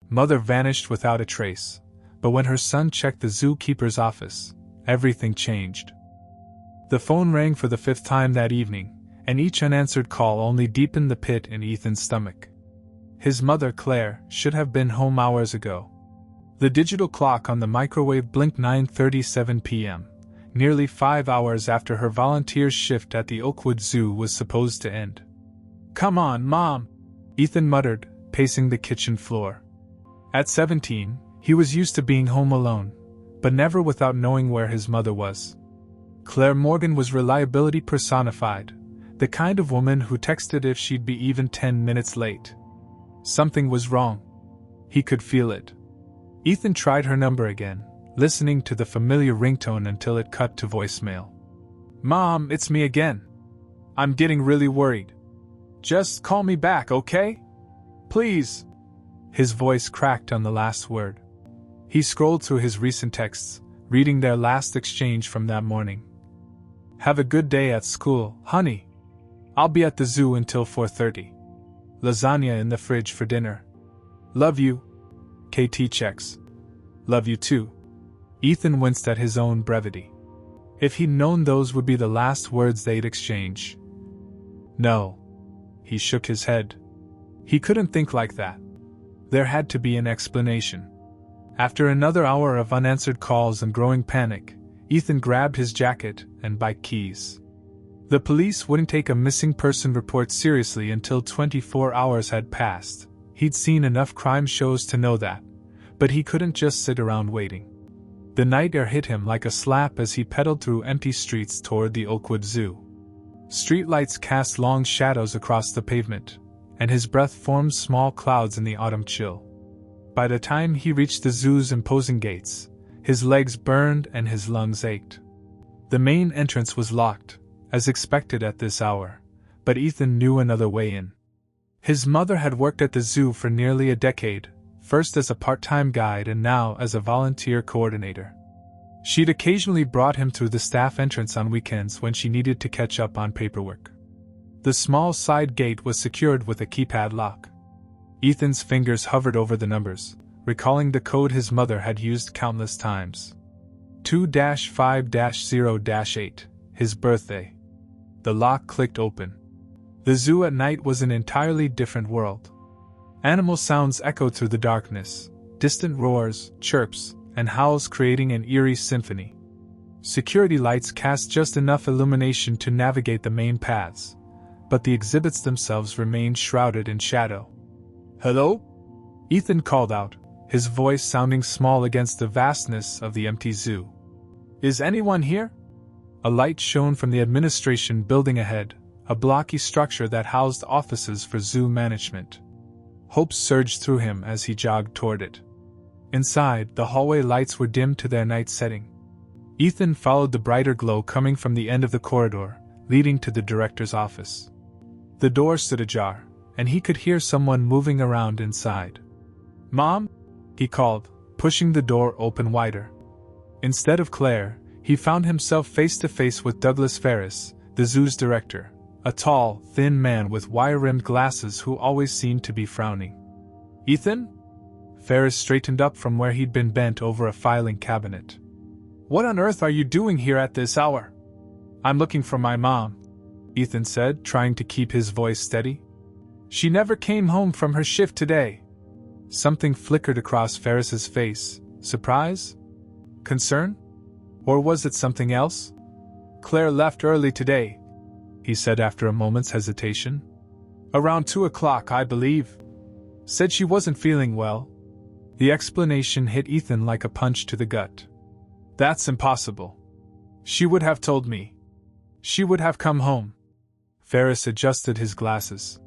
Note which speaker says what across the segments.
Speaker 1: Mother vanished without a trace, but when her son checked the zookeeper's office, everything changed. The phone rang for the 5th time that evening, and each unanswered call only deepened the pit in Ethan's stomach. His mother, Claire, should have been home hours ago. The digital clock on the microwave blinked 9:37 p.m., nearly 5 hours after her volunteer's shift at the Oakwood Zoo was supposed to end. "Come on, Mom," Ethan muttered, pacing the kitchen floor. At 17, he was used to being home alone, but never without knowing where his mother was. Claire Morgan was reliability personified, the kind of woman who texted if she'd be even 10 minutes late. Something was wrong. He could feel it. Ethan tried her number again, listening to the familiar ringtone until it cut to voicemail. "Mom, it's me again. I'm getting really worried. Just call me back, okay? Please." His voice cracked on the last word. He scrolled through his recent texts, reading their last exchange from that morning. "Have a good day at school, honey. I'll be at the zoo until 4:30. Lasagna in the fridge for dinner. Love you. KT checks. Love you too." Ethan winced at his own brevity. If he'd known those would be the last words they'd exchange. No. He shook his head. He couldn't think like that. There had to be an explanation. After another hour of unanswered calls and growing panic, Ethan grabbed his jacket and bike keys. The police wouldn't take a missing person report seriously until 24 hours had passed. He'd seen enough crime shows to know that, but he couldn't just sit around waiting. The night air hit him like a slap as he pedaled through empty streets toward the Oakwood Zoo. Streetlights cast long shadows across the pavement, and his breath formed small clouds in the autumn chill. By the time he reached the zoo's imposing gates, his legs burned and his lungs ached. The main entrance was locked, as expected at this hour, but Ethan knew another way in. His mother had worked at the zoo for nearly a decade, first as a part-time guide and now as a volunteer coordinator. She'd occasionally brought him through the staff entrance on weekends when she needed to catch up on paperwork. The small side gate was secured with a keypad lock. Ethan's fingers hovered over the numbers, recalling the code his mother had used countless times. 2-5-0-8, his birthday. The lock clicked open. The zoo at night was an entirely different world. Animal sounds echoed through the darkness, distant roars, chirps, and howls creating an eerie symphony. Security lights cast just enough illumination to navigate the main paths, but the exhibits themselves remained shrouded in shadow. "Hello?" Ethan called out, his voice sounding small against the vastness of the empty zoo. "Is anyone here?" A light shone from the administration building ahead, a blocky structure that housed offices for zoo management. Hope surged through him as he jogged toward it. Inside, the hallway lights were dimmed to their night setting. Ethan followed the brighter glow coming from the end of the corridor, leading to the director's office. The door stood ajar, and he could hear someone moving around inside. "Mom?" he called, pushing the door open wider. Instead of Claire, he found himself face to face with Douglas Ferris, the zoo's director, a tall, thin man with wire-rimmed glasses who always seemed to be frowning. "Ethan?" Ferris straightened up from where he'd been bent over a filing cabinet. "What on earth are you doing here at this hour?" "I'm looking for my mom," Ethan said, trying to keep his voice steady. "She never came home from her shift today." Something flickered across Ferris's face. Surprise? Concern? Or was it something else? "Claire left early today," he said after a moment's hesitation. "Around 2 o'clock, I believe. Said she wasn't feeling well." The explanation hit Ethan like a punch to the gut. "That's impossible. She would have told me. She would have come home." Ferris adjusted his glasses.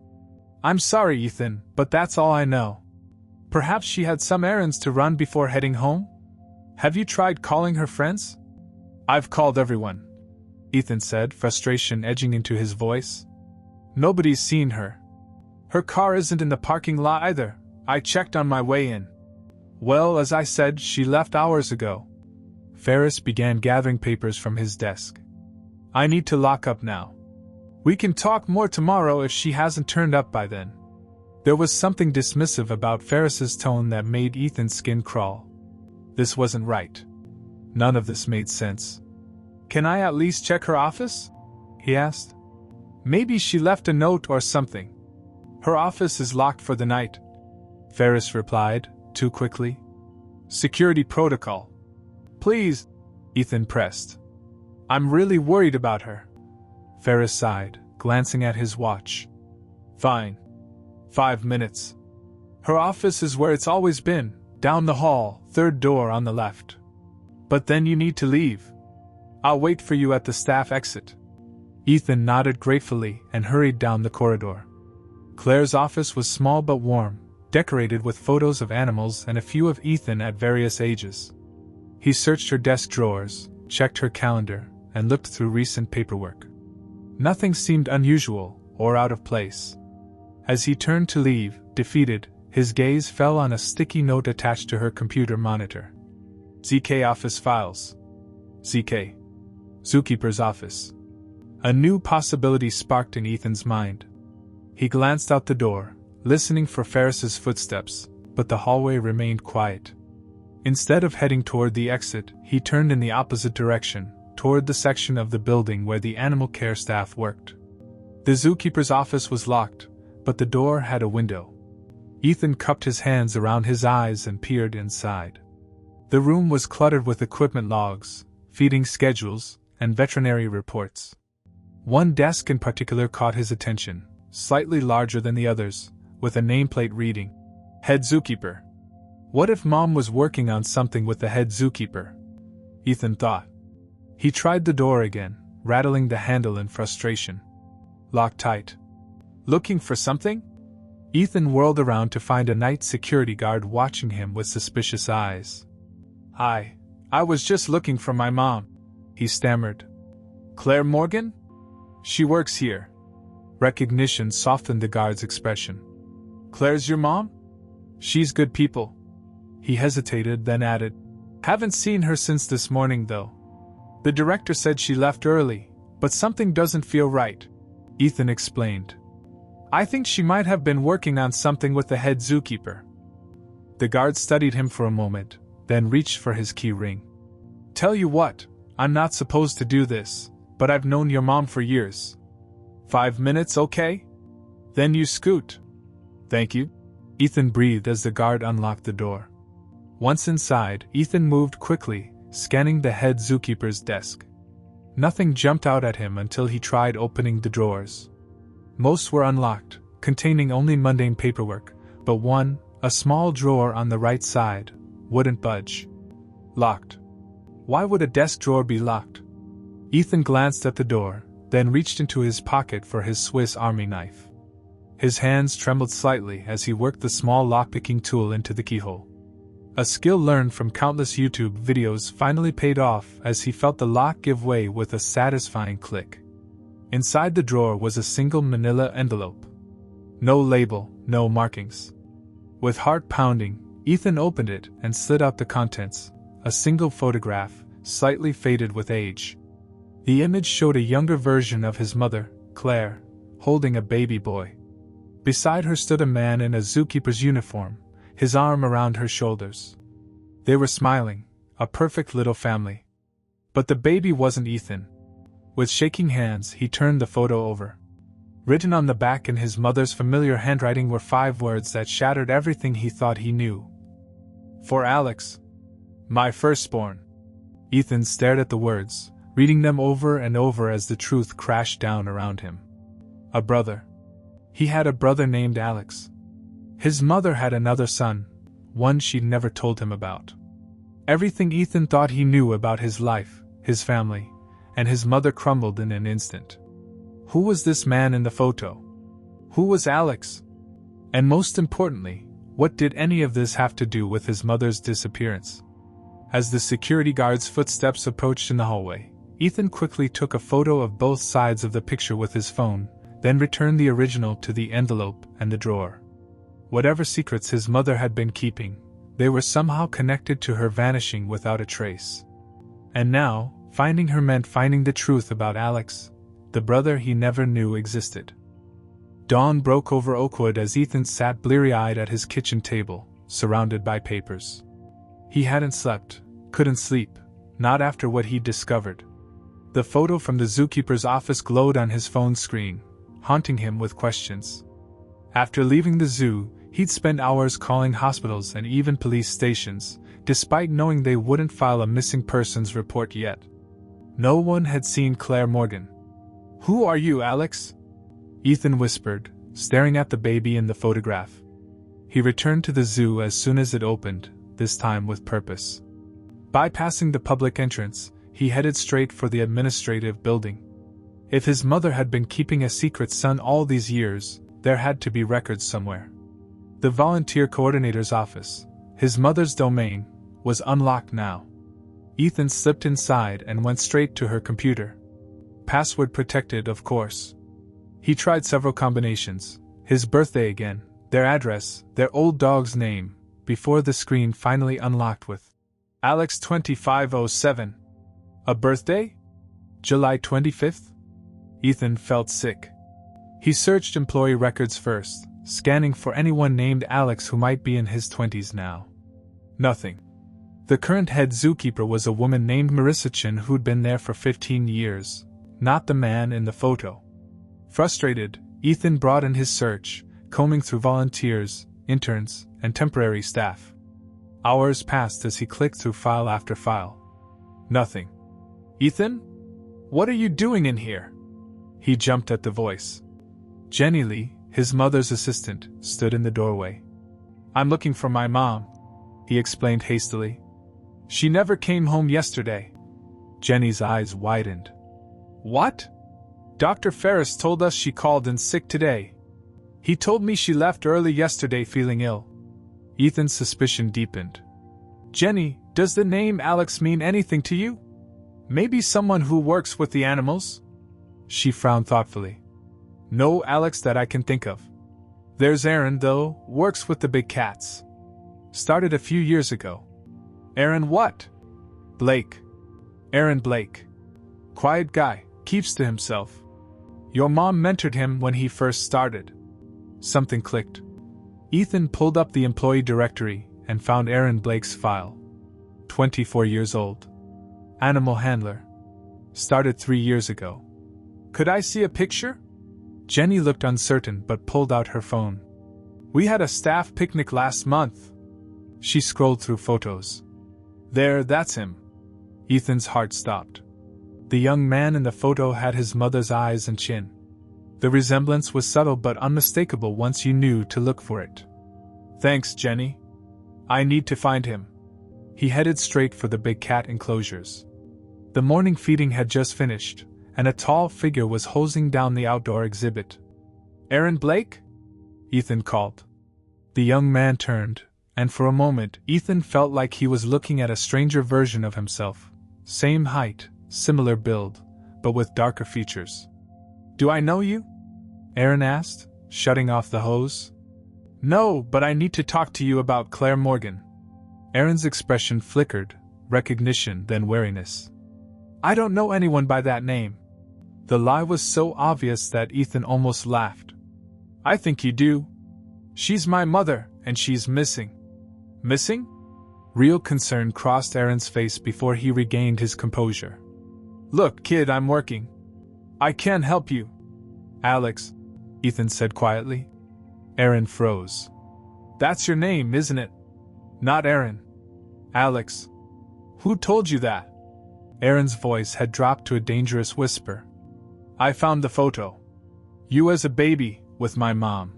Speaker 1: "I'm sorry, Ethan, but that's all I know. Perhaps she had some errands to run before heading home? Have you tried calling her friends?" "I've called everyone," Ethan said, frustration edging into his voice. "Nobody's seen her. Her car isn't in the parking lot either. I checked on my way in." "Well, as I said, she left hours ago." Ferris began gathering papers from his desk. "I need to lock up now. We can talk more tomorrow if she hasn't turned up by then." There was something dismissive about Ferris's tone that made Ethan's skin crawl. This wasn't right. None of this made sense. "Can I at least check her office?" he asked. "Maybe she left a note or something." "Her office is locked for the night," Ferris replied, too quickly. "Security protocol." "Please," Ethan pressed. "I'm really worried about her." Ferris sighed, glancing at his watch. "Fine. 5 minutes. Her office is where it's always been, down the hall, third door on the left. But then you need to leave. I'll wait for you at the staff exit." Ethan nodded gratefully and hurried down the corridor. Claire's office was small but warm, decorated with photos of animals and a few of Ethan at various ages. He searched her desk drawers, checked her calendar, and looked through recent paperwork. Nothing seemed unusual or out of place. As he turned to leave, defeated, his gaze fell on a sticky note attached to her computer monitor. "ZK office files. ZK. Zookeeper's office." A new possibility sparked in Ethan's mind. He glanced out the door, listening for Ferris's footsteps, but the hallway remained quiet. Instead of heading toward the exit, he turned in the opposite direction, toward the section of the building where the animal care staff worked. The zookeeper's office was locked, but the door had a window. Ethan cupped his hands around his eyes and peered inside. The room was cluttered with equipment logs, feeding schedules, and veterinary reports. One desk in particular caught his attention, slightly larger than the others, with a nameplate reading, "Head Zookeeper." What if Mom was working on something with the head zookeeper? Ethan thought. He tried the door again, rattling the handle in frustration. Locked tight. Looking for something? Ethan whirled around to find a night security guard watching him with suspicious eyes. "Hi, I was just looking for my mom," he stammered. "Claire Morgan? She works here." Recognition softened the guard's expression. "Claire's your mom? She's good people." He hesitated, then added, "Haven't seen her since this morning, though. The director said she left early, but something doesn't feel right," Ethan explained. "I think she might have been working on something with the head zookeeper." The guard studied him for a moment, then reached for his key ring. "Tell you what, I'm not supposed to do this, but I've known your mom for years. 5 minutes, okay? Then you scoot." "Thank you," Ethan breathed as the guard unlocked the door. Once inside, Ethan moved quickly, scanning the head zookeeper's desk. Nothing jumped out at him until he tried opening the drawers. Most were unlocked, containing only mundane paperwork, but one, a small drawer on the right side, wouldn't budge. Locked. Why would a desk drawer be locked? Ethan glanced at the door, then reached into his pocket for his Swiss Army knife. His hands trembled slightly as he worked the small lockpicking tool into the keyhole. A skill learned from countless YouTube videos finally paid off as he felt the lock give way with a satisfying click. Inside the drawer was a single manila envelope. No label, no markings. With heart pounding, Ethan opened it and slid out the contents, a single photograph, slightly faded with age. The image showed a younger version of his mother, Claire, holding a baby boy. Beside her stood a man in a zookeeper's uniform, his arm around her shoulders. They were smiling, a perfect little family. But the baby wasn't Ethan. With shaking hands, he turned the photo over. Written on the back in his mother's familiar handwriting were 5 words that shattered everything he thought he knew. "For Alex. My firstborn." Ethan stared at the words, reading them over and over as the truth crashed down around him. A brother. He had a brother named Alex. His mother had another son, one she'd never told him about. Everything Ethan thought he knew about his life, his family, and his mother crumbled in an instant. Who was this man in the photo? Who was Alex? And most importantly, what did any of this have to do with his mother's disappearance? As the security guard's footsteps approached in the hallway, Ethan quickly took a photo of both sides of the picture with his phone, then returned the original to the envelope and the drawer. Whatever secrets his mother had been keeping, they were somehow connected to her vanishing without a trace. And now, finding her meant finding the truth about Alex, the brother he never knew existed. Dawn broke over Oakwood as Ethan sat bleary-eyed at his kitchen table, surrounded by papers. He hadn't slept, couldn't sleep, not after what he'd discovered. The photo from the zookeeper's office glowed on his phone screen, haunting him with questions. After leaving the zoo, he'd spend hours calling hospitals and even police stations, despite knowing they wouldn't file a missing persons report yet. No one had seen Claire Morgan. "Who are you, Alex?" Ethan whispered, staring at the baby in the photograph. He returned to the zoo as soon as it opened, this time with purpose. Bypassing the public entrance, he headed straight for the administrative building. If his mother had been keeping a secret son all these years, there had to be records somewhere. The volunteer coordinator's office, his mother's domain, was unlocked now. Ethan slipped inside and went straight to her computer. Password protected, of course. He tried several combinations, his birthday again, their address, their old dog's name, before the screen finally unlocked with Alex 2507. A birthday? July 25th? Ethan felt sick. He searched employee records first, scanning for anyone named Alex who might be in his 20s now. Nothing. The current head zookeeper was a woman named Marissa Chin who'd been there for 15 years, not the man in the photo. Frustrated, Ethan broadened his search, combing through volunteers, interns, and temporary staff. Hours passed as he clicked through file after file. Nothing. "Ethan? What are you doing in here?" He jumped at the voice. Jenny Lee, his mother's assistant, stood in the doorway. "I'm looking for my mom," he explained hastily. "She never came home yesterday." Jenny's eyes widened. "What? Dr. Ferris told us she called in sick today. He told me she left early yesterday feeling ill." Ethan's suspicion deepened. "Jenny, does the name Alex mean anything to you? Maybe someone who works with the animals?" She frowned thoughtfully. "No Alex that I can think of. There's Aaron, though, works with the big cats. Started a few years ago." "Aaron what?" "Blake. Aaron Blake. Quiet guy, keeps to himself. Your mom mentored him when he first started." Something clicked. Ethan pulled up the employee directory and found Aaron Blake's file. 24 years old. Animal handler. Started 3 years ago. "Could I see a picture?" Jenny looked uncertain but pulled out her phone. "We had a staff picnic last month." She scrolled through photos. "There, that's him." Ethan's heart stopped. The young man in the photo had his mother's eyes and chin. The resemblance was subtle but unmistakable once you knew to look for it. "Thanks, Jenny. I need to find him." He headed straight for the big cat enclosures. The morning feeding had just finished, and a tall figure was hosing down the outdoor exhibit. "Aaron Blake?" Ethan called. The young man turned, and for a moment Ethan felt like he was looking at a stranger version of himself. Same height, similar build, but with darker features. "Do I know you?" Aaron asked, shutting off the hose. "No, but I need to talk to you about Claire Morgan." Aaron's expression flickered, recognition then wariness. "I don't know anyone by that name." The lie was so obvious that Ethan almost laughed. "I think you do. She's my mother, and she's missing." "Missing?" Real concern crossed Aaron's face before he regained his composure. "Look, kid, I'm working. I can't help you." "Alex," Ethan said quietly. Aaron froze. "That's your name, isn't it?" "Not Aaron. Alex." "Who told you that?" Aaron's voice had dropped to a dangerous whisper. "I found the photo. You as a baby, with my mom."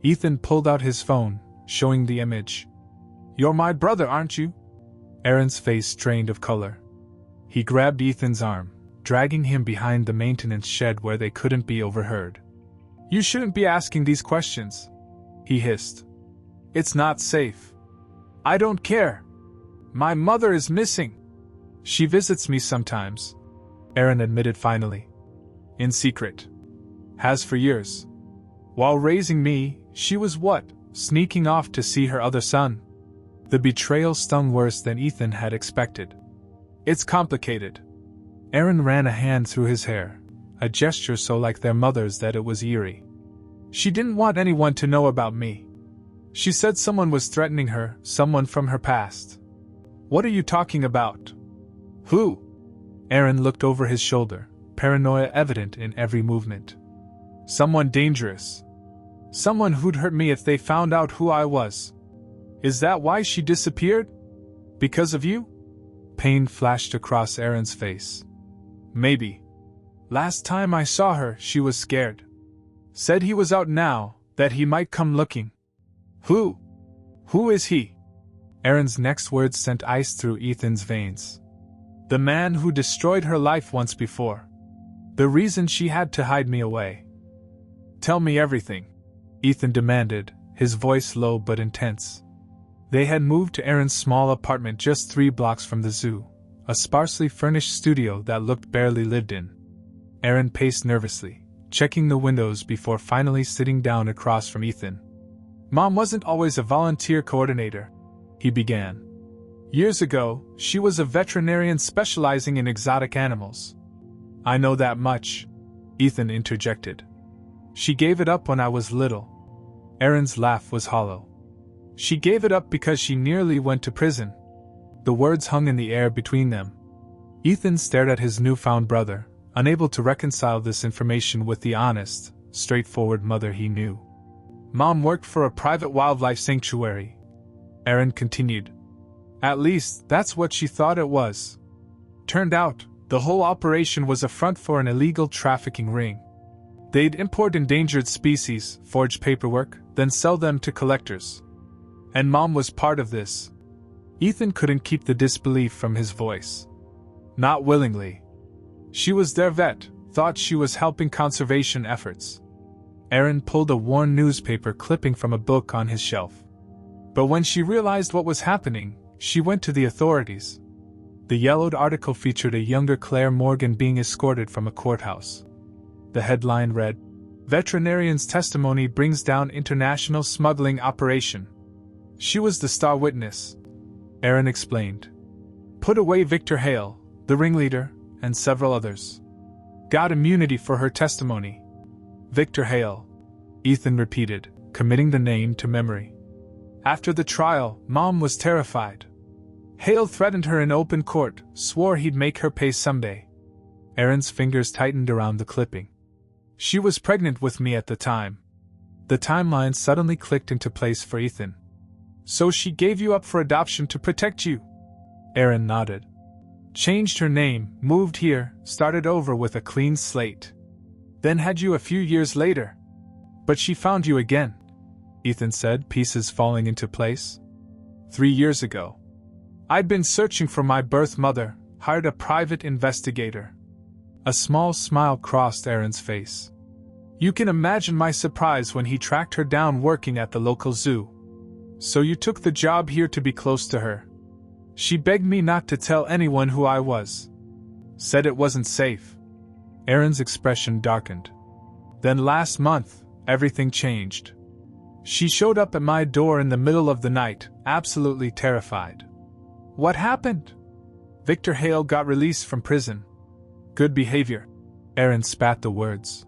Speaker 1: Ethan pulled out his phone, showing the image. "You're my brother, aren't you?" Aaron's face drained of color. He grabbed Ethan's arm, dragging him behind the maintenance shed where they couldn't be overheard. "You shouldn't be asking these questions," he hissed. "It's not safe." "I don't care. My mother is missing." "She visits me sometimes," Aaron admitted finally. "In secret. Has for years. While raising me, she was what? Sneaking off to see her other son." The betrayal stung worse than Ethan had expected. "It's complicated." Aaron ran a hand through his hair, a gesture so like their mother's that it was eerie. She didn't want anyone to know about me. She said someone was threatening her, someone from her past. What are you talking about? Who? Aaron looked over his shoulder, paranoia evident in every movement. Someone dangerous. Someone who'd hurt me if they found out who I was. Is that why she disappeared? Because of you? Pain flashed across Aaron's face. Maybe. Last time I saw her, she was scared. Said he was out now, that he might come looking. Who? Who is he? Aaron's next words sent ice through Ethan's veins. The man who destroyed her life once before. The reason she had to hide me away. Tell me everything, Ethan demanded, his voice low but intense. They had moved to Aaron's small apartment just 3 blocks from the zoo, a sparsely furnished studio that looked barely lived in. Aaron paced nervously, checking the windows before finally sitting down across from Ethan. Mom wasn't always a volunteer coordinator, he began. Years ago, she was a veterinarian specializing in exotic animals. I know that much, Ethan interjected. She gave it up when I was little. Aaron's laugh was hollow. She gave it up because she nearly went to prison. The words hung in the air between them. Ethan stared at his newfound brother, unable to reconcile this information with the honest, straightforward mother he knew. Mom worked for a private wildlife sanctuary, Aaron continued. At least, that's what she thought it was. Turned out, the whole operation was a front for an illegal trafficking ring. They'd import endangered species, forge paperwork, then sell them to collectors. And Mom was part of this. Ethan couldn't keep the disbelief from his voice. Not willingly. She was their vet, thought she was helping conservation efforts. Aaron pulled a worn newspaper clipping from a book on his shelf. But when she realized what was happening, she went to the authorities. The yellowed article featured a younger Claire Morgan being escorted from a courthouse. The headline read, "Veterinarian's testimony brings down international smuggling operation." She was the star witness, Aaron explained. Put away Victor Hale, the ringleader, and several others. Got immunity for her testimony. Victor Hale, Ethan repeated, committing the name to memory. After the trial, Mom was terrified. Hale threatened her in open court, swore he'd make her pay someday. Aaron's fingers tightened around the clipping. She was pregnant with me at the time. The timeline suddenly clicked into place for Ethan. So she gave you up for adoption to protect you? Aaron nodded. Changed her name, moved here, started over with a clean slate. Then had you a few years later. But she found you again, Ethan said, pieces falling into place. 3 years ago. I'd been searching for my birth mother, hired a private investigator. A small smile crossed Aaron's face. You can imagine my surprise when he tracked her down working at the local zoo. So you took the job here to be close to her. She begged me not to tell anyone who I was. Said it wasn't safe. Aaron's expression darkened. Then last month, everything changed. She showed up at my door in the middle of the night, absolutely terrified. What happened? Victor Hale got released from prison. Good behavior. Aaron spat the words.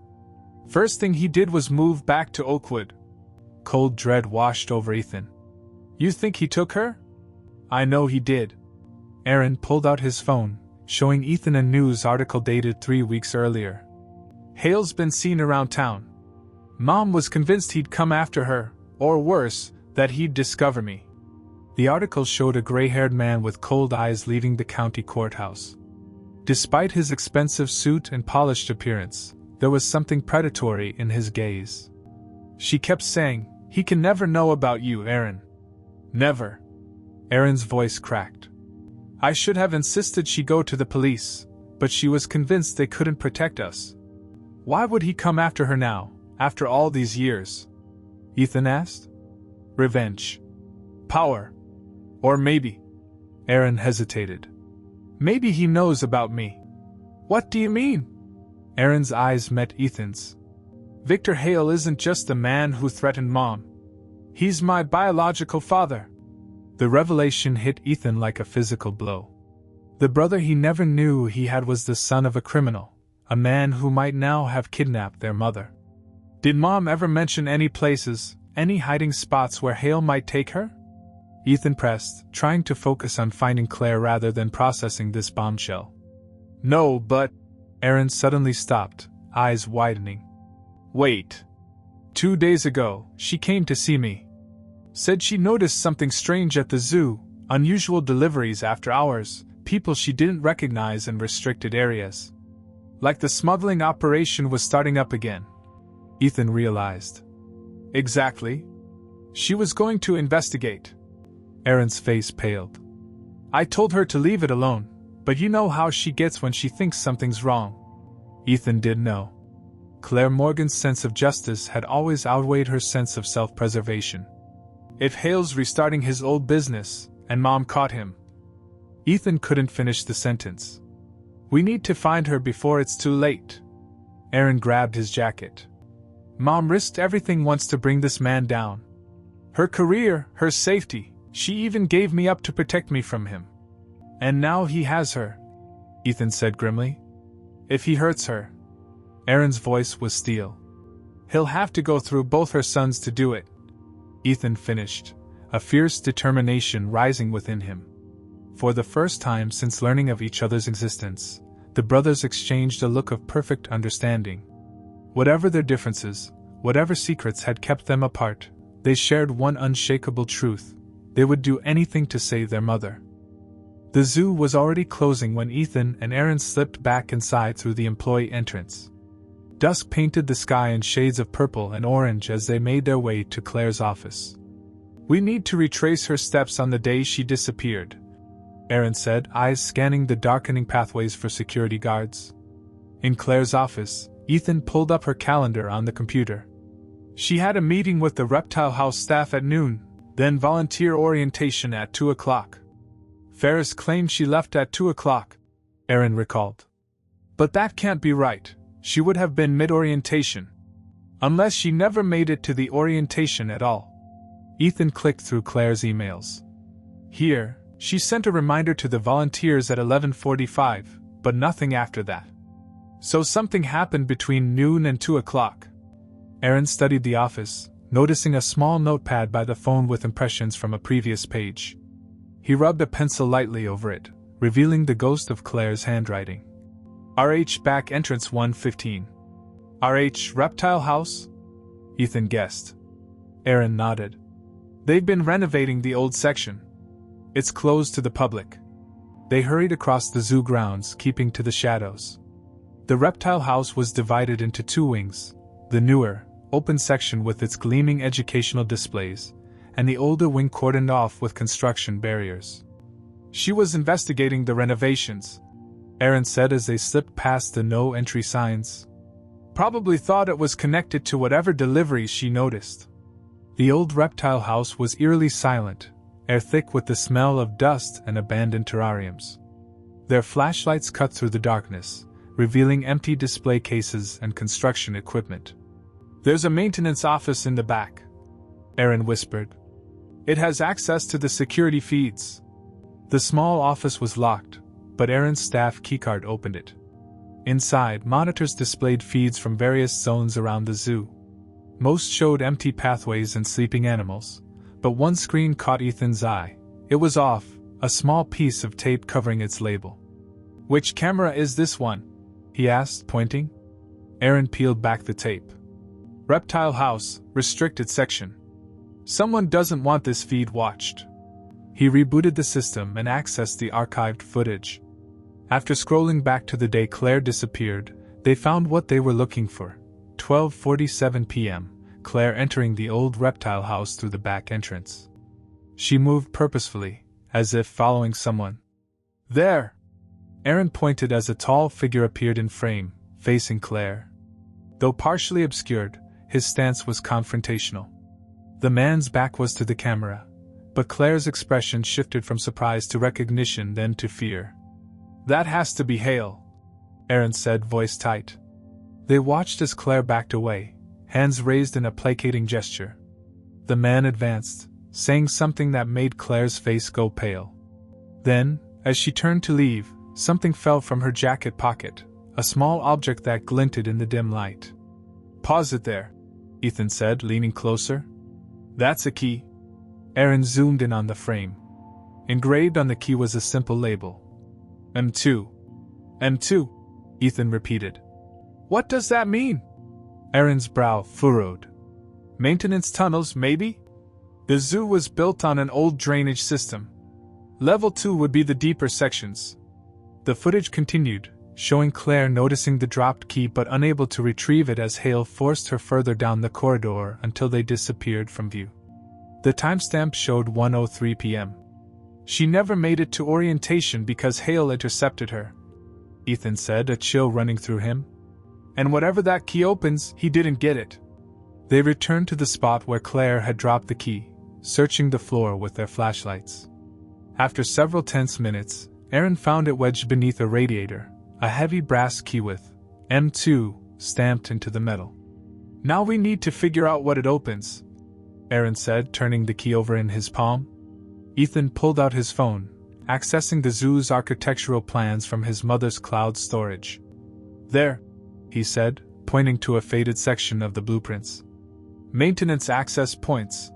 Speaker 1: First thing he did was move back to Oakwood. Cold dread washed over Ethan. You think he took her? I know he did. Aaron pulled out his phone, showing Ethan a news article dated 3 weeks earlier. Hale's been seen around town. Mom was convinced he'd come after her, or worse, that he'd discover me. The article showed a gray-haired man with cold eyes leaving the county courthouse. Despite his expensive suit and polished appearance, there was something predatory in his gaze. She kept saying, "He can never know about you, Aaron. Never." Aaron's voice cracked. I should have insisted she go to the police, but she was convinced they couldn't protect us. Why would he come after her now, after all these years? Ethan asked. Revenge. Power. Or maybe. Aaron hesitated. Maybe he knows about me. What do you mean? Aaron's eyes met Ethan's. Victor Hale isn't just the man who threatened Mom. He's my biological father. The revelation hit Ethan like a physical blow. The brother he never knew he had was the son of a criminal, a man who might now have kidnapped their mother. Did Mom ever mention any places, any hiding spots where Hale might take her? Ethan pressed, trying to focus on finding Claire rather than processing this bombshell. No, but… Erin suddenly stopped, eyes widening. Wait. 2 days ago, she came to see me. Said she noticed something strange at the zoo, unusual deliveries after hours, people she didn't recognize in restricted areas. Like the smuggling operation was starting up again. Ethan realized. Exactly. She was going to investigate. Erin's face paled. I told her to leave it alone, but you know how she gets when she thinks something's wrong. Ethan did know. Claire Morgan's sense of justice had always outweighed her sense of self-preservation. If Hale's restarting his old business, and Mom caught him… Ethan couldn't finish the sentence. We need to find her before it's too late. Erin grabbed his jacket. Mom risked everything once to bring this man down. Her career, her safety, she even gave me up to protect me from him. And now he has her, Ethan said grimly. If he hurts her… Erin's voice was steel. He'll have to go through both her sons to do it. Ethan finished, a fierce determination rising within him. For the first time since learning of each other's existence, the brothers exchanged a look of perfect understanding. Whatever their differences, whatever secrets had kept them apart, they shared one unshakable truth: they would do anything to save their mother. The zoo was already closing when Ethan and Erin slipped back inside through the employee entrance. Dusk painted the sky in shades of purple and orange as they made their way to Claire's office. We need to retrace her steps on the day she disappeared, Erin said, eyes scanning the darkening pathways for security guards. In Claire's office, Ethan pulled up her calendar on the computer. She had a meeting with the Reptile House staff at noon, then volunteer orientation at 2 o'clock. Ferris claimed she left at 2 o'clock, Erin recalled. But that can't be right. She would have been mid-orientation. Unless she never made it to the orientation at all. Ethan clicked through Claire's emails. Here, she sent a reminder to the volunteers at 11:45, but nothing after that. So something happened between noon and 2 o'clock. Erin studied the office, noticing a small notepad by the phone with impressions from a previous page. He rubbed a pencil lightly over it, revealing the ghost of Claire's handwriting. RH back entrance 115. RH Reptile House? Ethan guessed. Erin nodded. They've been renovating the old section. It's closed to the public. They hurried across the zoo grounds, keeping to the shadows. The Reptile House was divided into 2 wings, the newer, open section with its gleaming educational displays, and the older wing cordoned off with construction barriers. She was investigating the renovations, Erin said as they slipped past the no-entry signs. Probably thought it was connected to whatever deliveries she noticed. The old Reptile House was eerily silent, air thick with the smell of dust and abandoned terrariums. Their flashlights cut through the darkness, revealing empty display cases and construction equipment. There's a maintenance office in the back, Erin whispered. It has access to the security feeds. The small office was locked, but Erin's staff keycard opened it. Inside, monitors displayed feeds from various zones around the zoo. Most showed empty pathways and sleeping animals, but one screen caught Ethan's eye. It was off, a small piece of tape covering its label. Which camera is this one? He asked, pointing. Erin peeled back the tape. Reptile House, restricted section. Someone doesn't want this feed watched. He rebooted the system and accessed the archived footage. After scrolling back to the day Claire disappeared, they found what they were looking for. 12:47 p.m., Claire entering the old Reptile House through the back entrance. She moved purposefully, as if following someone. There! Erin pointed as a tall figure appeared in frame, facing Claire. Though partially obscured, his stance was confrontational. The man's back was to the camera, but Claire's expression shifted from surprise to recognition, then to fear. That has to be Hale, Erin said, voice tight. They watched as Claire backed away, hands raised in a placating gesture. The man advanced, saying something that made Claire's face go pale. Then, as she turned to leave, something fell from her jacket pocket, a small object that glinted in the dim light. Pause it there, Ethan said, leaning closer. That's a key. Aaron zoomed in on the frame. Engraved on the key was a simple label. M2. M2, Ethan repeated. What does that mean? Aaron's brow furrowed. Maintenance tunnels, maybe? The zoo was built on an old drainage system. Level 2 would be the deeper sections. The footage continued, showing Claire noticing the dropped key but unable to retrieve it as Hale forced her further down the corridor until they disappeared from view. The timestamp showed 1:03 p.m. She never made it to orientation because Hale intercepted her, Ethan said, a chill running through him. And whatever that key opens, he didn't get it. They returned to the spot where Claire had dropped the key, searching the floor with their flashlights. After several tense minutes, Aaron found it wedged beneath a radiator, a heavy brass key with M2 stamped into the metal. Now we need to figure out what it opens, Aaron said, turning the key over in his palm. Ethan pulled out his phone, accessing the zoo's architectural plans from his mother's cloud storage. There, he said, pointing to a faded section of the blueprints. Maintenance access points.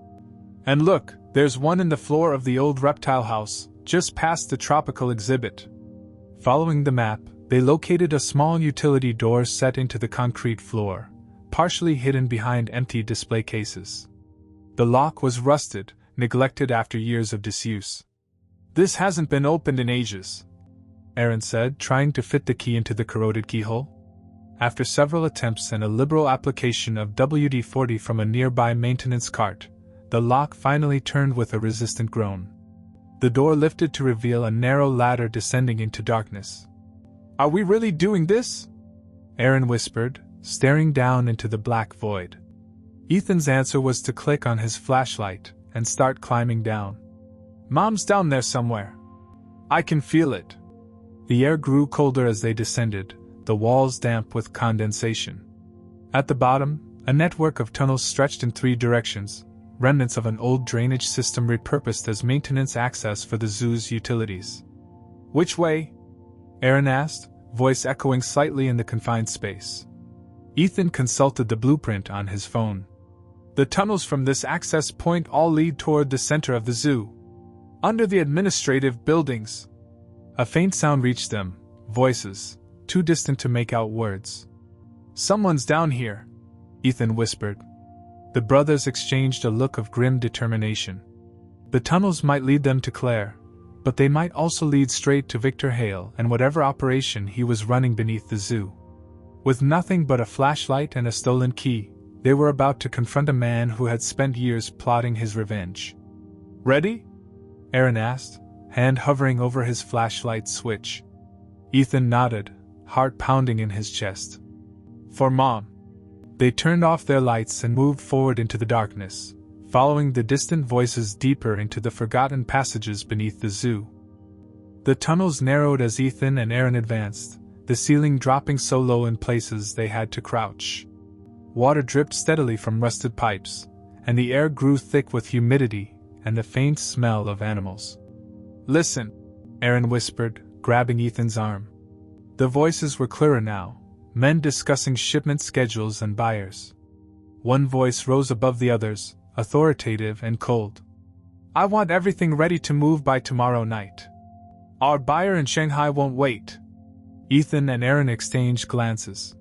Speaker 1: And look, there's one in the floor of the old reptile house, just past the tropical exhibit. Following the map, they located a small utility door set into the concrete floor, partially hidden behind empty display cases. The lock was rusted, neglected after years of disuse. This hasn't been opened in ages, Aaron said, trying to fit the key into the corroded keyhole. After several attempts and a liberal application of WD-40 from a nearby maintenance cart, the lock finally turned with a resistant groan. The door lifted to reveal a narrow ladder descending into darkness. Are we really doing this? Aaron whispered, staring down into the black void. Ethan's answer was to click on his flashlight and start climbing down. Mom's down there somewhere. I can feel it. The air grew colder as they descended, the walls damp with condensation. At the bottom, a network of tunnels stretched in 3 directions, remnants of an old drainage system repurposed as maintenance access for the zoo's utilities. Which way? Aaron asked, voice echoing slightly in the confined space. Ethan consulted the blueprint on his phone. The tunnels from this access point all lead toward the center of the zoo. Under the administrative buildings. A faint sound reached them, voices, too distant to make out words. Someone's down here, Ethan whispered. The brothers exchanged a look of grim determination. The tunnels might lead them to Claire, but they might also lead straight to Victor Hale and whatever operation he was running beneath the zoo. With nothing but a flashlight and a stolen key, they were about to confront a man who had spent years plotting his revenge. Ready? Aaron asked, hand hovering over his flashlight switch. Ethan nodded, heart pounding in his chest. For Mom. They turned off their lights and moved forward into the darkness, following the distant voices deeper into the forgotten passages beneath the zoo. The tunnels narrowed as Ethan and Aaron advanced, the ceiling dropping so low in places they had to crouch. Water dripped steadily from rusted pipes, and the air grew thick with humidity and the faint smell of animals. Listen, Aaron whispered, grabbing Ethan's arm. The voices were clearer now, men discussing shipment schedules and buyers. One voice rose above the others, authoritative and cold. I want everything ready to move by tomorrow night. Our buyer in Shanghai won't wait. Ethan and Aaron exchanged glances.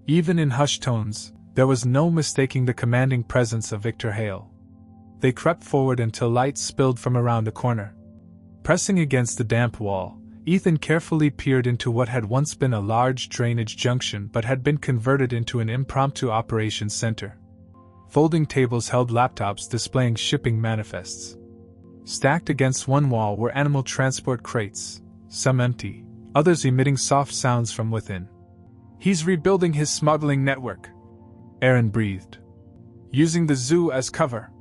Speaker 1: Even in hushed tones, there was no mistaking the commanding presence of Victor Hale. They crept forward until light spilled from around a corner. Pressing against the damp wall, Ethan carefully peered into what had once been a large drainage junction but had been converted into an impromptu operations center. Folding tables held laptops displaying shipping manifests. Stacked against one wall were animal transport crates, some empty, others emitting soft sounds from within. He's rebuilding his smuggling network, Aaron breathed. Using the zoo as cover.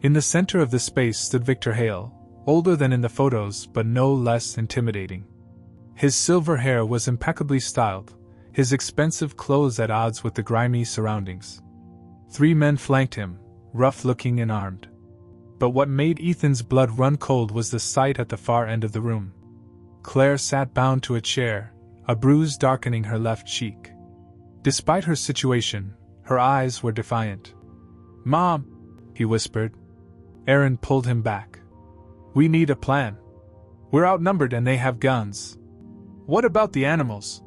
Speaker 1: In the center of the space stood Victor Hale, older than in the photos but no less intimidating. His silver hair was impeccably styled, his expensive clothes at odds with the grimy surroundings. 3 men flanked him, rough-looking and armed. But what made Ethan's blood run cold was the sight at the far end of the room. Claire sat bound to a chair, a bruise darkening her left cheek. Despite her situation, her eyes were defiant. Mom, he whispered. Aaron pulled him back. We need a plan. We're outnumbered and they have guns. What about the animals?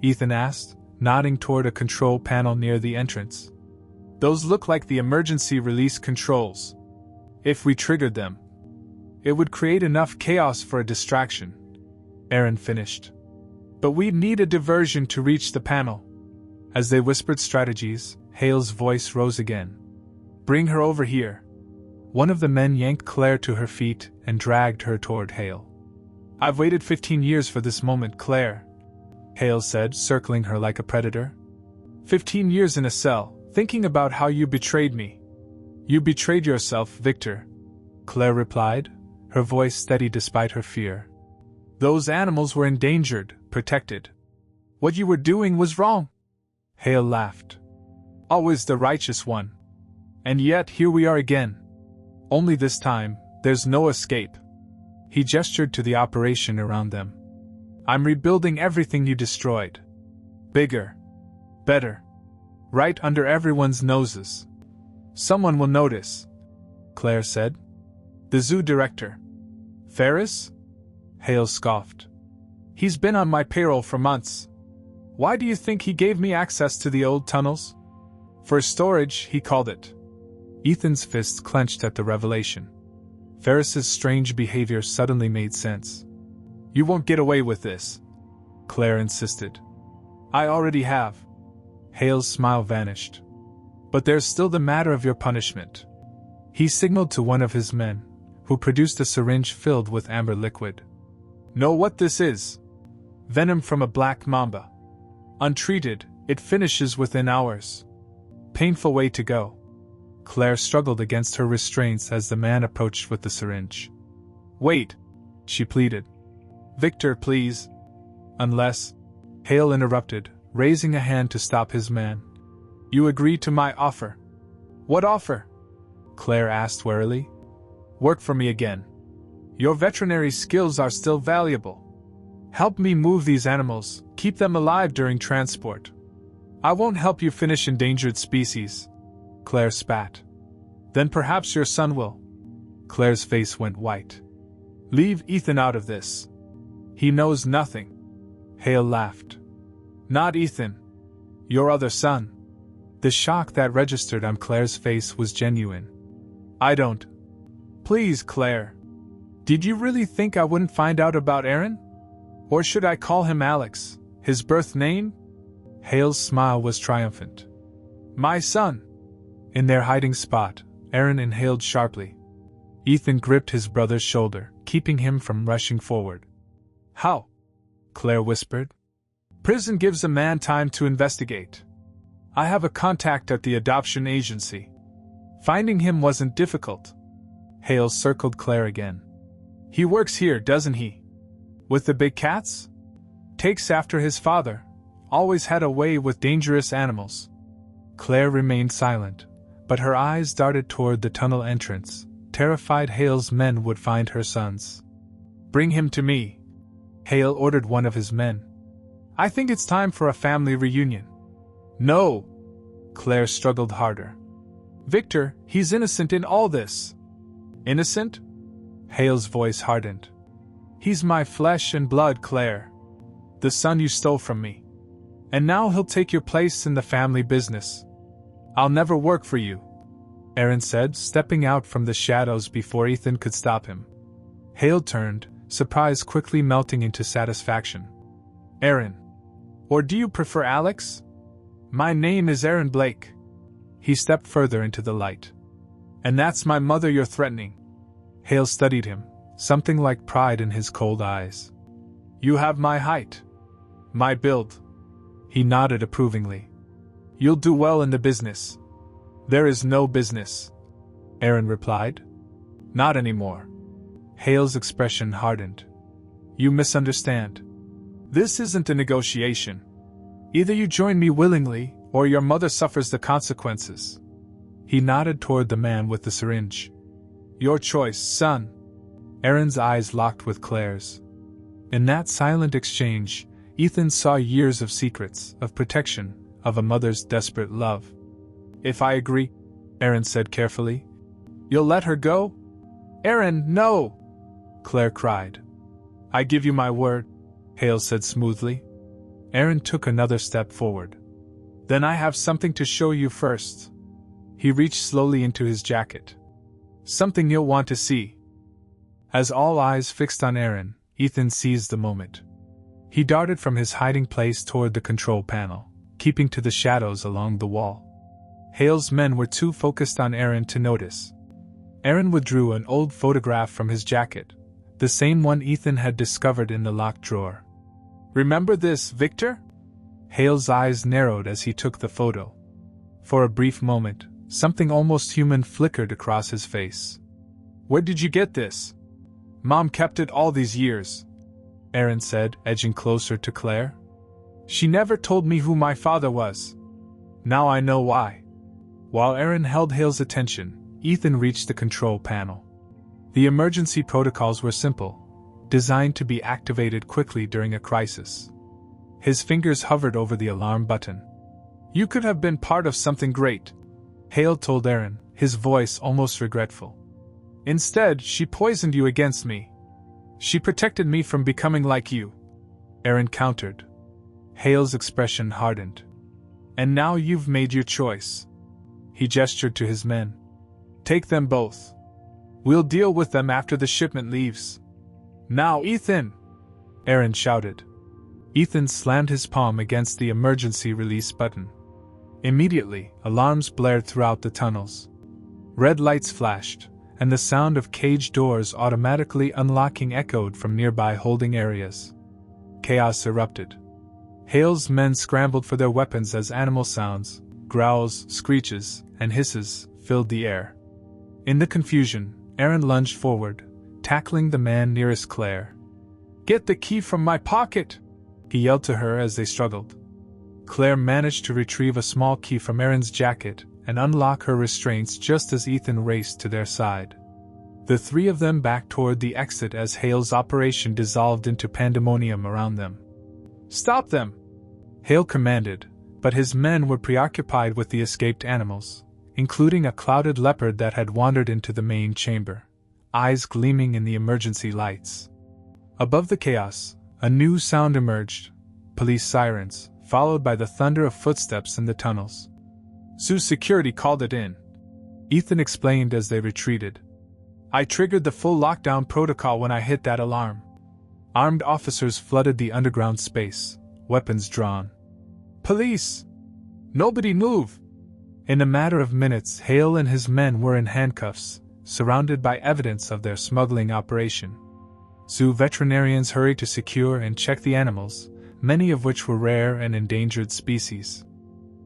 Speaker 1: Ethan asked, nodding toward a control panel near the entrance. Those look like the emergency release controls. If we triggered them, it would create enough chaos for a distraction, Aaron finished. But we'd need a diversion to reach the panel. As they whispered strategies, Hale's voice rose again. Bring her over here. One of the men yanked Claire to her feet and dragged her toward Hale. I've waited 15 years for this moment, Claire, Hale said, circling her like a predator. 15 years in a cell, thinking about how you betrayed me. You betrayed yourself, Victor, Claire replied, her voice steady despite her fear. Those animals were endangered, protected. What you were doing was wrong. Hale laughed. Always the righteous one. And yet here we are again. Only this time, there's no escape. He gestured to the operation around them. I'm rebuilding everything you destroyed. Bigger. Better. Right under everyone's noses. Someone will notice, Claire said. The zoo director. Ferris? Hale scoffed. He's been on my payroll for months. Why do you think he gave me access to the old tunnels? For storage, he called it. Ethan's fists clenched at the revelation. Ferris's strange behavior suddenly made sense. You won't get away with this, Claire insisted. I already have. Hale's smile vanished. But there's still the matter of your punishment. He signaled to one of his men, who produced a syringe filled with amber liquid. Know what this is? Venom from a black mamba. Untreated, it finishes within hours. Painful way to go. Claire struggled against her restraints as the man approached with the syringe. Wait, she pleaded. Victor, please. Unless, Hale interrupted, raising a hand to stop his man. You agree to my offer. What offer? Claire asked warily. Work for me again. Your veterinary skills are still valuable. Help me move these animals, keep them alive during transport. I won't help you finish endangered species, Claire spat. Then perhaps your son will. Claire's face went white. Leave Ethan out of this. He knows nothing. Hale laughed. Not Ethan. Your other son. The shock that registered on Claire's face was genuine. I don't. Please, Claire. Did you really think I wouldn't find out about Aaron? Or should I call him Alex, his birth name? Hale's smile was triumphant. My son. In their hiding spot, Aaron inhaled sharply. Ethan gripped his brother's shoulder, keeping him from rushing forward. How? Claire whispered. Prison gives a man time to investigate. I have a contact at the adoption agency. Finding him wasn't difficult. Hale circled Claire again. He works here, doesn't he? With the big cats? Takes after his father. Always had a way with dangerous animals. Claire remained silent, but her eyes darted toward the tunnel entrance, terrified Hale's men would find her sons. Bring him to me, Hale ordered one of his men. I think it's time for a family reunion. No! Claire struggled harder. Victor, he's innocent in all this. Innocent? Hale's voice hardened. He's my flesh and blood, Claire. The son you stole from me. And now he'll take your place in the family business. I'll never work for you, Aaron said, stepping out from the shadows before Ethan could stop him. Hale turned, surprise quickly melting into satisfaction. Aaron. Or do you prefer Alex? My name is Aaron Blake. He stepped further into the light. And that's my mother you're threatening. Hale studied him, something like pride in his cold eyes. You have my height. My build. He nodded approvingly. You'll do well in the business. There is no business, Aaron replied. Not anymore. Hale's expression hardened. You misunderstand. This isn't a negotiation. Either you join me willingly, or your mother suffers the consequences. He nodded toward the man with the syringe. Your choice, son. Aaron's eyes locked with Claire's. In that silent exchange, Ethan saw years of secrets, of protection, of a mother's desperate love. If I agree, Aaron said carefully. You'll let her go? Aaron, no! Claire cried. I give you my word, Hale said smoothly. Aaron took another step forward. Then I have something to show you first. He reached slowly into his jacket. Something you'll want to see. As all eyes fixed on Aaron, Ethan seized the moment. He darted from his hiding place toward the control panel, keeping to the shadows along the wall. Hale's men were too focused on Aaron to notice. Aaron withdrew an old photograph from his jacket, the same one Ethan had discovered in the locked drawer. Remember this, Victor? Hale's eyes narrowed as he took the photo. For a brief moment, something almost human flickered across his face. Where did you get this? Mom kept it all these years, Aaron said, edging closer to Claire. She never told me who my father was. Now I know why. While Aaron held Hale's attention, Ethan reached the control panel. The emergency protocols were simple, designed to be activated quickly during a crisis. His fingers hovered over the alarm button. You could have been part of something great, Hale told Aaron, his voice almost regretful. Instead, she poisoned you against me. She protected me from becoming like you, Aaron countered. Hale's expression hardened. And now you've made your choice. He gestured to his men. Take them both. We'll deal with them after the shipment leaves. Now, Ethan! Aaron shouted. Ethan slammed his palm against the emergency release button. Immediately, alarms blared throughout the tunnels. Red lights flashed, and the sound of cage doors automatically unlocking echoed from nearby holding areas. Chaos erupted. Hale's men scrambled for their weapons as animal sounds, growls, screeches, and hisses filled the air. In the confusion, Aaron lunged forward, tackling the man nearest Claire. Get the key from my pocket! He yelled to her as they struggled. Claire managed to retrieve a small key from Aaron's jacket and unlock her restraints just as Ethan raced to their side. The three of them backed toward the exit as Hale's operation dissolved into pandemonium around them. Stop them! Hale commanded, but his men were preoccupied with the escaped animals, including a clouded leopard that had wandered into the main chamber, eyes gleaming in the emergency lights. Above the chaos, a new sound emerged, police sirens, followed by the thunder of footsteps in the tunnels. Zoo security called it in, Ethan explained as they retreated. I triggered the full lockdown protocol when I hit that alarm. Armed officers flooded the underground space, weapons drawn. Police! Nobody move! In a matter of minutes, Hale and his men were in handcuffs, surrounded by evidence of their smuggling operation. Zoo veterinarians hurried to secure and check the animals, many of which were rare and endangered species.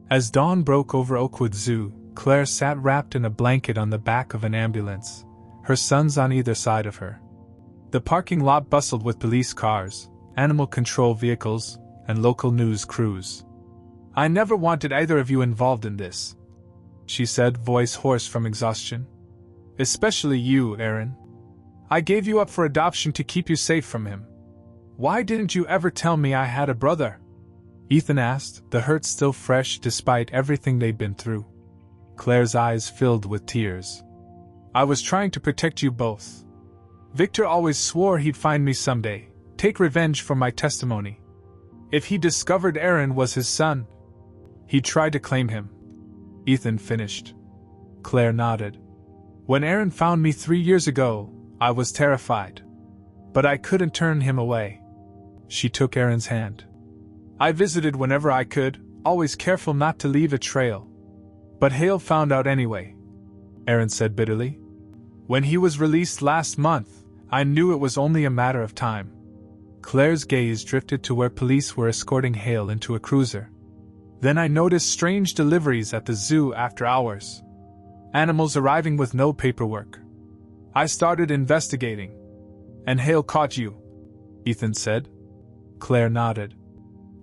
Speaker 1: As dawn broke over Oakwood Zoo, Claire sat wrapped in a blanket on the back of an ambulance, her sons on either side of her. The parking lot bustled with police cars, animal control vehicles, and local news crews. I never wanted either of you involved in this, she said, voice hoarse from exhaustion. Especially you, Aaron. I gave you up for adoption to keep you safe from him. Why didn't you ever tell me I had a brother? Ethan asked, the hurt still fresh despite everything they'd been through. Claire's eyes filled with tears. I was trying to protect you both. Victor always swore he'd find me someday, take revenge for my testimony. If he discovered Aaron was his son, he'd try to claim him. Ethan finished. Claire nodded. When Aaron found me 3 years ago, I was terrified. But I couldn't turn him away. She took Aaron's hand. I visited whenever I could, always careful not to leave a trail. But Hale found out anyway, Aaron said bitterly. When he was released last month, I knew it was only a matter of time. Claire's gaze drifted to where police were escorting Hale into a cruiser. Then I noticed strange deliveries at the zoo after hours. Animals arriving with no paperwork. I started investigating. And Hale caught you, Ethan said. Claire nodded.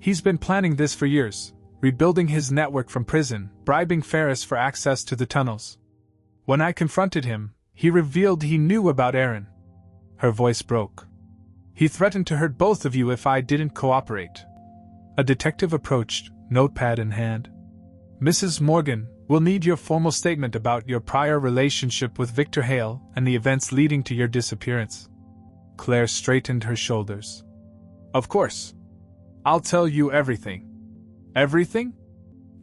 Speaker 1: He's been planning this for years, rebuilding his network from prison, bribing Ferris for access to the tunnels. When I confronted him, he revealed he knew about Aaron. Her voice broke. He threatened to hurt both of you if I didn't cooperate. A detective approached, notepad in hand. Mrs. Morgan, We'll need your formal statement about your prior relationship with Victor Hale and the events leading to your disappearance. Claire straightened her shoulders. Of course. I'll tell you everything. Everything?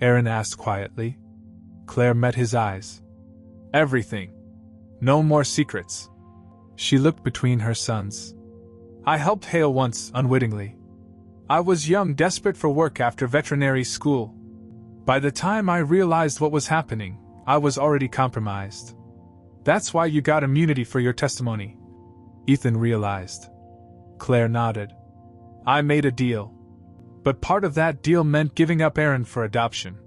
Speaker 1: Aaron asked quietly. Claire met his eyes. Everything. No more secrets. She looked between her sons. I helped Hale once, unwittingly. I was young, desperate for work after veterinary school. By the time I realized what was happening, I was already compromised. That's why you got immunity for your testimony. Ethan realized. Claire nodded. I made a deal. But part of that deal meant giving up Aaron for adoption.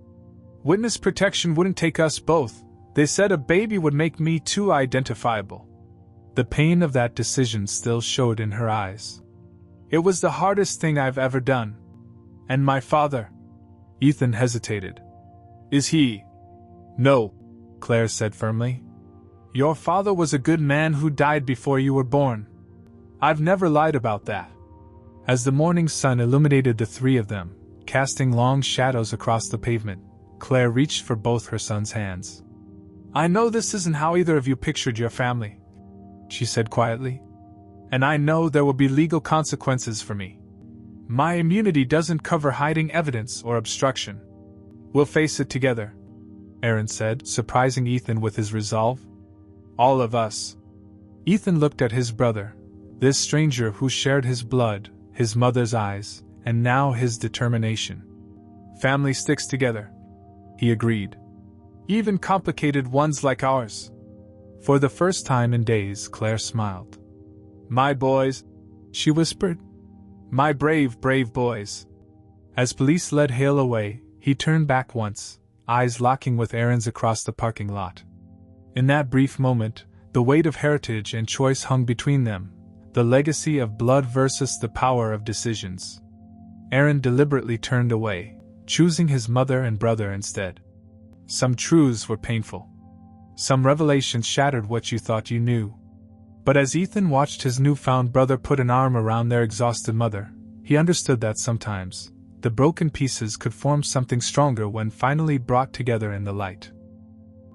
Speaker 1: Witness protection wouldn't take us both. They said a baby would make me too identifiable. The pain of that decision still showed in her eyes. It was the hardest thing I've ever done. And my father? Ethan hesitated. Is he? No, Claire said firmly. Your father was a good man who died before you were born. I've never lied about that. As the morning sun illuminated the three of them, casting long shadows across the pavement, Claire reached for both her son's hands. I know this isn't how either of you pictured your family, she said quietly. And I know there will be legal consequences for me. My immunity doesn't cover hiding evidence or obstruction. We'll face it together, Aaron said, surprising Ethan with his resolve. All of us. Ethan looked at his brother, this stranger who shared his blood, his mother's eyes, and now his determination. Family sticks together, he agreed. Even complicated ones like ours. For the first time in days, Claire smiled. My boys, she whispered. My brave, brave boys. As police led Hale away, he turned back once, eyes locking with Aaron's across the parking lot. In that brief moment, the weight of heritage and choice hung between them, the legacy of blood versus the power of decisions. Aaron deliberately turned away, choosing his mother and brother instead. Some truths were painful. Some revelations shattered what you thought you knew. But as Ethan watched his newfound brother put an arm around their exhausted mother, he understood that sometimes, the broken pieces could form something stronger when finally brought together in the light.